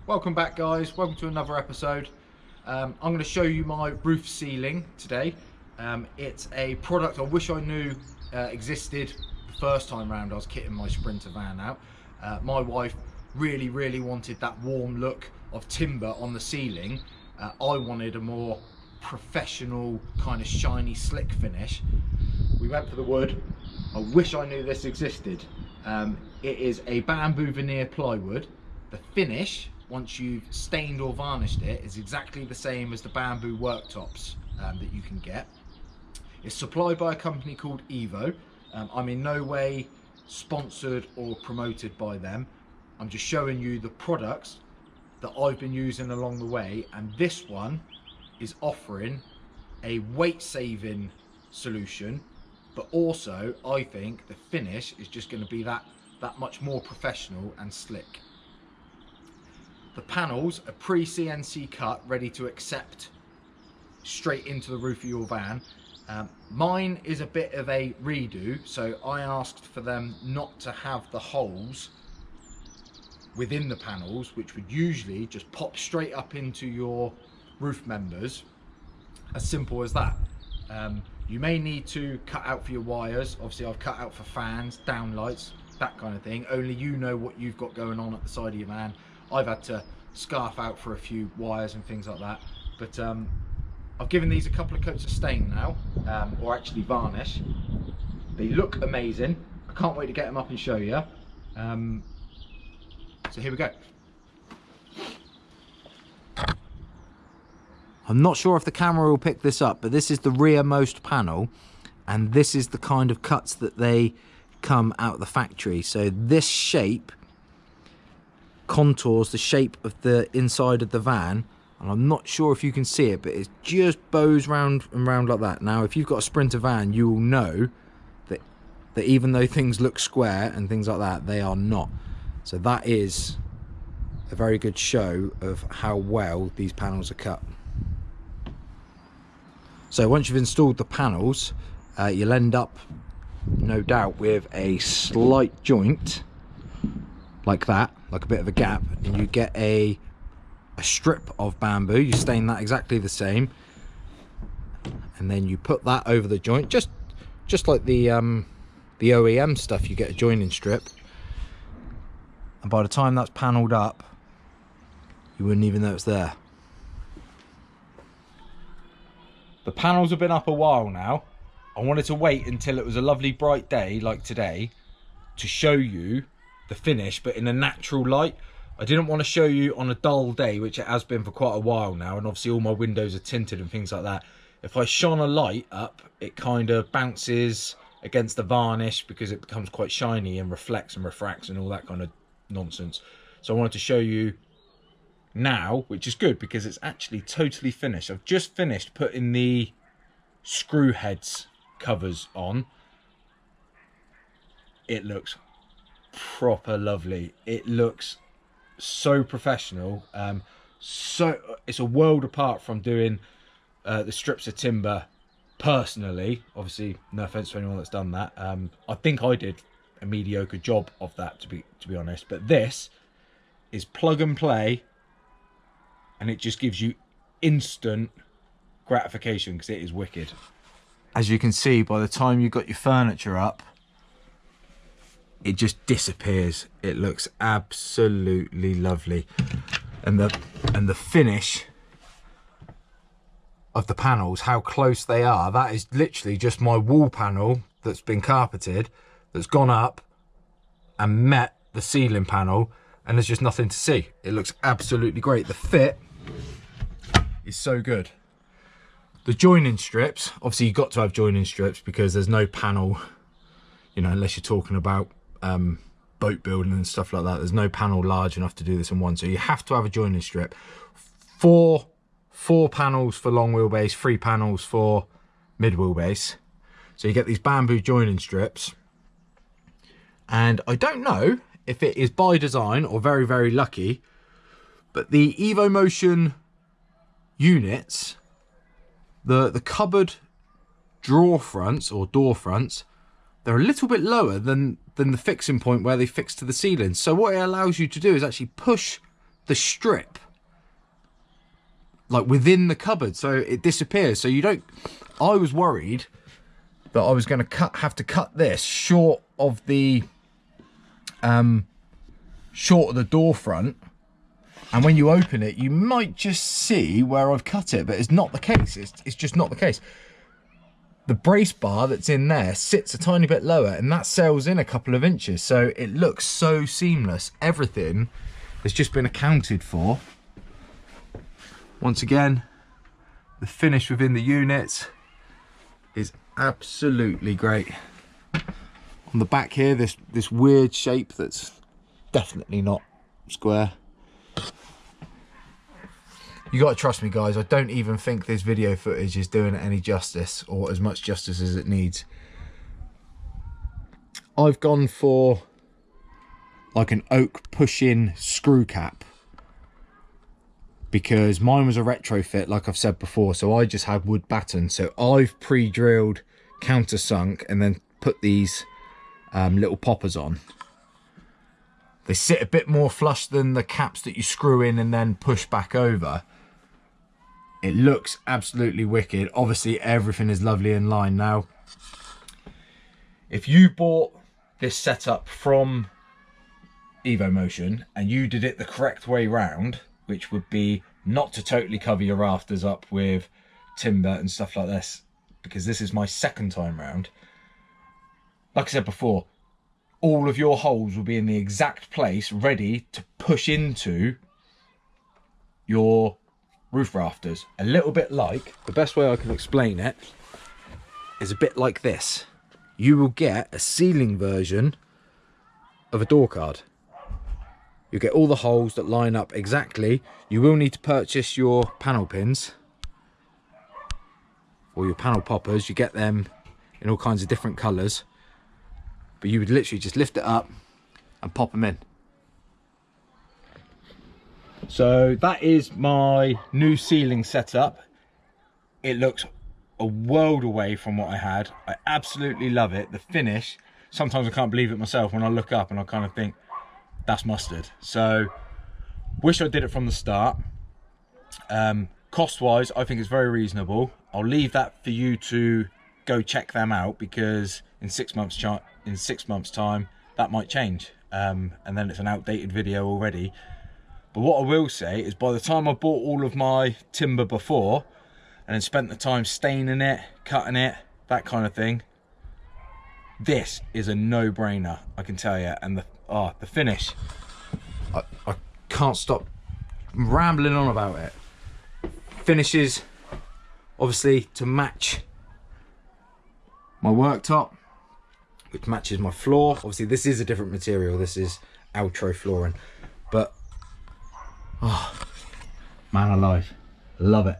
Welcome back, guys. Welcome to another episode. I'm going to show you my roof ceiling today. It's a product I wish I knew existed the first time round I was kitting my Sprinter van out. My wife really wanted that warm look of timber on the ceiling. I wanted a more professional kind of shiny slick finish. We went for the wood. I wish I knew this existed. It is a bamboo veneer plywood. The finish, once you've stained or varnished it, is exactly the same as the bamboo worktops that you can get. It's supplied by a company called Evo. I'm in no way sponsored or promoted by them. I'm just showing you the products that I've been using along the way, and this one is offering a weight saving solution, but also I think the finish is just going to be that much more professional and slick. The panels are pre-CNC cut, ready to accept straight into the roof of your van. Mine is a bit of a redo, so I asked for them not to have the holes within the panels, which would usually just pop straight up into your roof members. As simple as that. You may need to cut out for your wires. Obviously I've cut out for fans, downlights, that kind of thing. Only you know what you've got going on at the side of your van. I've had to scarf out for a few wires and things like that, but I've given these a couple of coats of stain now, or actually varnish. They look amazing. I can't wait to get them up and show you. So here we go. I'm not sure if the camera will pick this up, but this is the rearmost panel, and this is the kind of cuts that they come out of the factory. So this shape contours the shape of the inside of the van, and I'm not sure if you can see it, but it just bows round and round like that. Now if you've got a Sprinter van, you will know that even though things look square and things like that, they are not. So that is a very good show of how well these panels are cut. So once you've installed the panels, you'll end up no doubt with a slight joint like that, like a bit of a gap, and you get a strip of bamboo. You stain that exactly the same, and then you put that over the joint, just like the OEM stuff. You get a joining strip, and by the time that's panelled up, you wouldn't even know it's there. The panels have been up a while now. I wanted to wait until it was a lovely bright day like today to show you the finish, but in a natural light. I didn't want to show you on a dull day, which it has been for quite a while now, and obviously all my windows are tinted and things like that. If I shone a light up, it kind of bounces against the varnish because it becomes quite shiny and reflects and refracts and all that kind of nonsense. So I wanted to show you now, which is good because it's actually totally finished. I've just finished putting the screw heads covers on. It looks proper lovely. It looks so professional. So it's a world apart from doing the strips of timber personally. Obviously no offense to anyone that's done that. I think I did a mediocre job of that, to be honest, but this is plug and play, and it just gives you instant gratification because it is wicked. As you can see, by the time you've got your furniture up, it just disappears. It looks absolutely lovely, and the finish of the panels, how close they are, that is literally just my wall panel that's been carpeted, that's gone up and met the ceiling panel, and there's just nothing to see. It looks absolutely great. The fit is so good. The joining strips, obviously you've got to have joining strips because there's no panel, you know, unless you're talking about boat building and stuff like that. There's no panel large enough to do this in one, so you have to have a joining strip. Four panels for long wheelbase, 3 panels for mid wheelbase. So you get these bamboo joining strips, and I don't know if it is by design or very lucky, but the evomotion units, the cupboard drawer fronts or door fronts, they're a little bit lower than the fixing point where they fix to the ceiling. So what it allows you to do is actually push the strip like within the cupboard, so it disappears. So you don't, I was worried that I was going to have to cut this short of the door front, and when you open it you might just see where I've cut it, but it's not the case. It's just not the case. The brace bar that's in there sits a tiny bit lower, and that sails in a couple of inches, so it looks so seamless. Everything has just been accounted for. Once again, the finish within the unit is absolutely great. On the back here, this weird shape that's definitely not square. You gotta trust me, guys, I don't even think this video footage is doing it any justice, or as much justice as it needs. I've gone for like an oak push-in screw cap, because mine was a retrofit, like I've said before, so I just had wood batten. So I've pre-drilled, countersunk, and then put these little poppers on. They sit a bit more flush than the caps that you screw in and then push back over. It looks absolutely wicked. Obviously everything is lovely in line. Now, if you bought this setup from evomotion and you did it the correct way round, which would be not to totally cover your rafters up with timber and stuff like this, because this is my second time round. Like I said before, all of your holes will be in the exact place, ready to push into your roof rafters. A little bit like, the best way I can explain it is a bit like this. You will get a ceiling version of a door card. You get all the holes that line up exactly. You will need to purchase your panel pins or your panel poppers. You get them in all kinds of different colours, but you would literally just lift it up and pop them in. So that is my new ceiling setup. It looks a world away from what I had. I absolutely love it. The finish, sometimes I can't believe it myself when I look up and I kind of think, that's mustard. So wish I did it from the start. Cost wise, I think it's very reasonable. I'll leave that for you to go check them out, because in 6 months time that might change, and then it's an outdated video already. But what I will say is, by the time I bought all of my timber before and then spent the time staining it, cutting it, that kind of thing, this is a no-brainer, I can tell you. And the finish, I can't stop rambling on about it. Finishes obviously to match my worktop, which matches my floor. Obviously this is a different material, this is outro flooring, but oh man alive, love it.